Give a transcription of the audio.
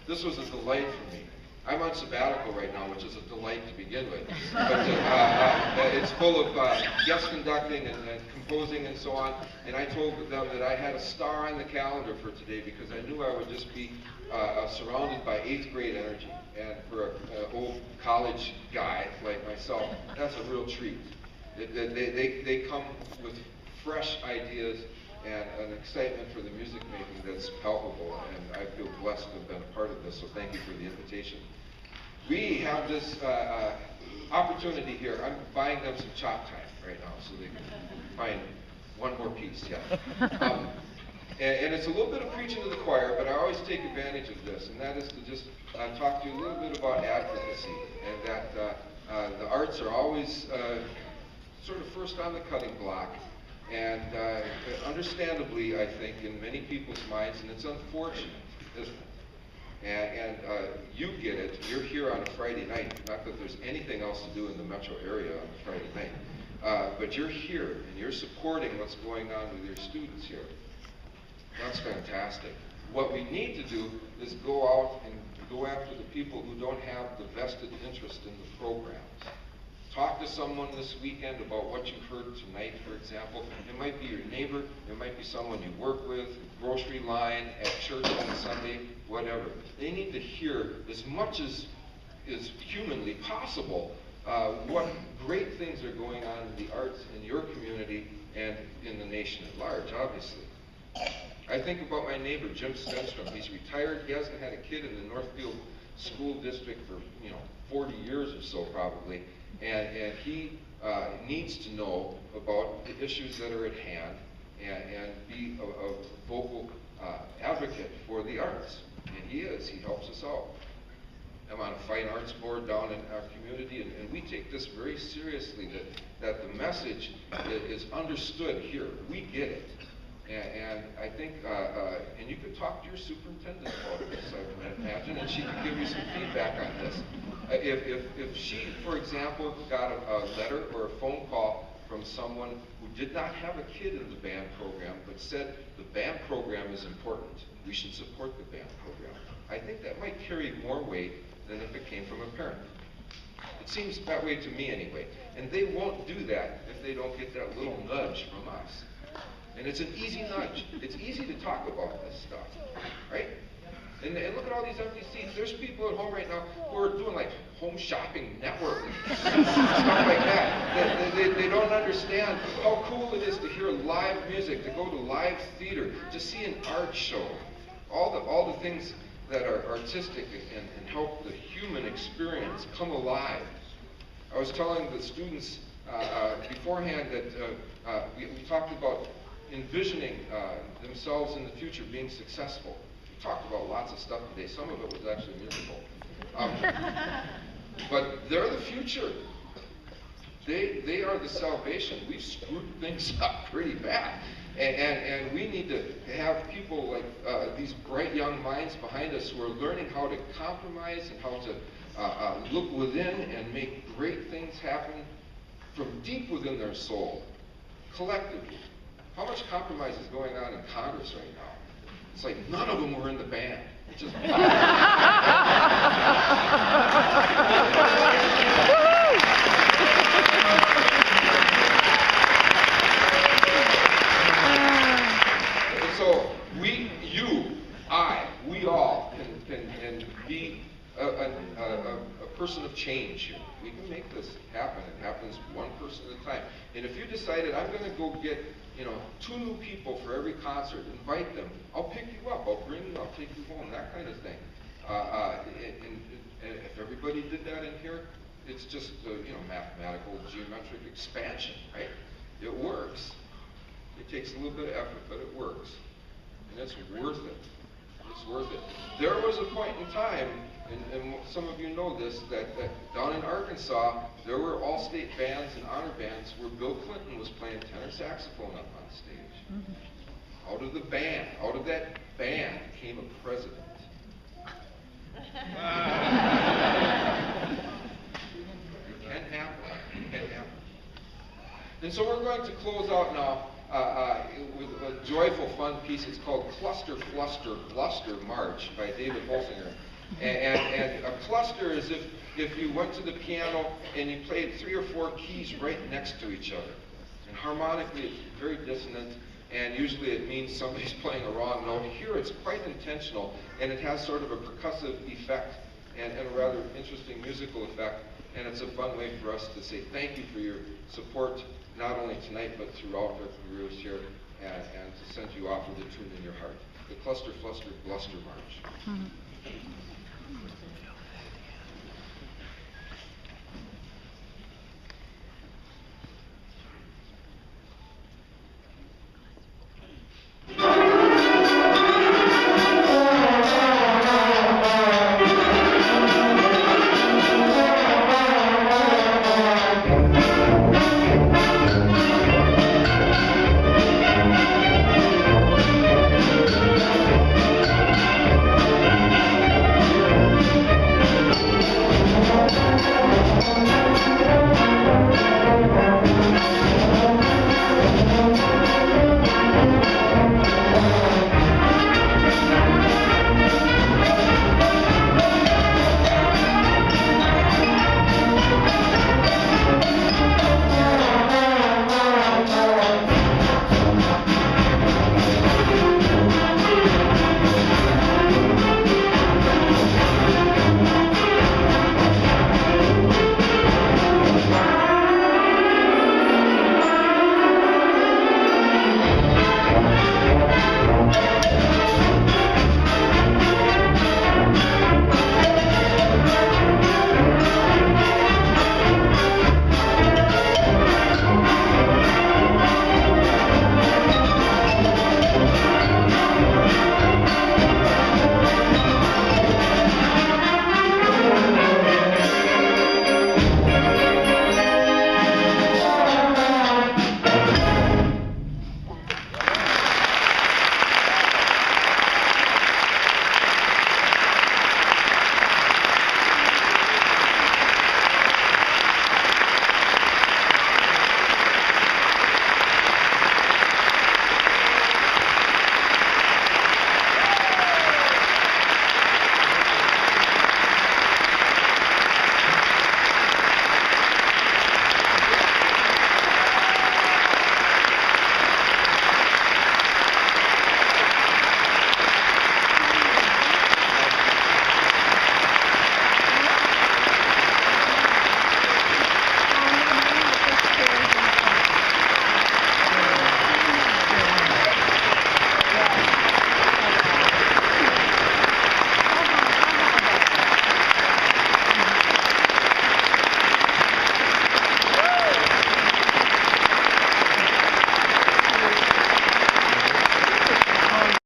This was a delight for me. I'm on sabbatical right now, which is a delight to begin with. But it's full of guest conducting and composing and so on. And I told them that I had a star on the calendar for today because I knew I would just be surrounded by 8th grade energy. And for an old college guy like myself, that's a real treat. They come with fresh ideas and an excitement for the music making that's palpable, and I feel blessed to have been a part of this, so thank you for the invitation. We have this opportunity here. I'm buying them some chop time right now so they can find one more piece, yeah. And it's a little bit of preaching to the choir, but I always take advantage of this, and that is to just talk to you a little bit about advocacy, and that the arts are always sort of first on the cutting block. And understandably, I think, in many people's minds, and it's unfortunate, isn't it? And you get it. You're here on a Friday night. Not that there's anything else to do in the metro area on a Friday night. But you're here, and you're supporting what's going on with your students here. That's fantastic. What we need to do is go out and go after the people who don't have the vested interest in the programs. Talk to someone this weekend about what you've heard tonight, for example. It might be your neighbor, it might be someone you work with, grocery line, at church on Sunday, whatever. They need to hear as much as is humanly possible what great things are going on in the arts in your community and in the nation at large, obviously. I think about my neighbor, Jim Stenstrom. He's retired. He hasn't had a kid in the Northfield School District for 40 years or so probably. And he needs to know about the issues that are at hand and be a vocal advocate for the arts. And he is. He helps us out. I'm on a fine arts board down in our community, and we take this very seriously, that the message is understood here. We get it. And I think, and you could talk to your superintendent about this, I would imagine, and she could give you some feedback on this. If she, for example, got a letter or a phone call from someone who did not have a kid in the band program, but said the band program is important, we should support the band program, I think that might carry more weight than if it came from a parent. It seems that way to me anyway. And they won't do that if they don't get that little nudge from us. And it's an easy nudge. It's easy to talk about this stuff, right? And look at all these empty seats. There's people at home right now who are doing like home shopping network, stuff like that. They don't understand how cool it is to hear live music, to go to live theater, to see an art show. All the things that are artistic and help the human experience come alive. I was telling the students beforehand that we talked about envisioning themselves in the future being successful. We talked about lots of stuff today. Some of it was actually musical. But they're the future. They are the salvation. We've screwed things up pretty bad. And we need to have people like these bright young minds behind us who are learning how to compromise and how to look within and make great things happen from deep within their soul, collectively. How much compromise is going on in Congress right now? It's like none of them were in the band. It's just so we all can be a person of change here. We can make this happen. It happens one person at a time. And if you decided, I'm going to go get 2 new people for every concert, invite them. I'll pick you up. I'll bring you. I'll take you home. That kind of thing. And if everybody did that in here, it's just mathematical geometric expansion, right? It works. It takes a little bit of effort, but it works, and it's worth it. It's worth it. There was a point in time, and some of you know this, that down in Arkansas, there were all-state bands and honor bands where Bill Clinton was playing tenor saxophone up on stage. Mm-hmm. Out of the band, out of that band came a president. It can happen. It can happen. And so we're going to close out now with a joyful, fun piece. It's called Cluster, Fluster, Bluster March by David Holsinger. And a cluster is if you went to the piano and you played 3 or 4 keys right next to each other. And harmonically, it's very dissonant, and usually it means somebody's playing a wrong note. Here, it's quite intentional, and it has sort of a percussive effect and a rather interesting musical effect. And it's a fun way for us to say thank you for your support, not only tonight, but throughout our careers here, and to send you off with a tune in your heart. The Cluster, Fluster, Bluster March.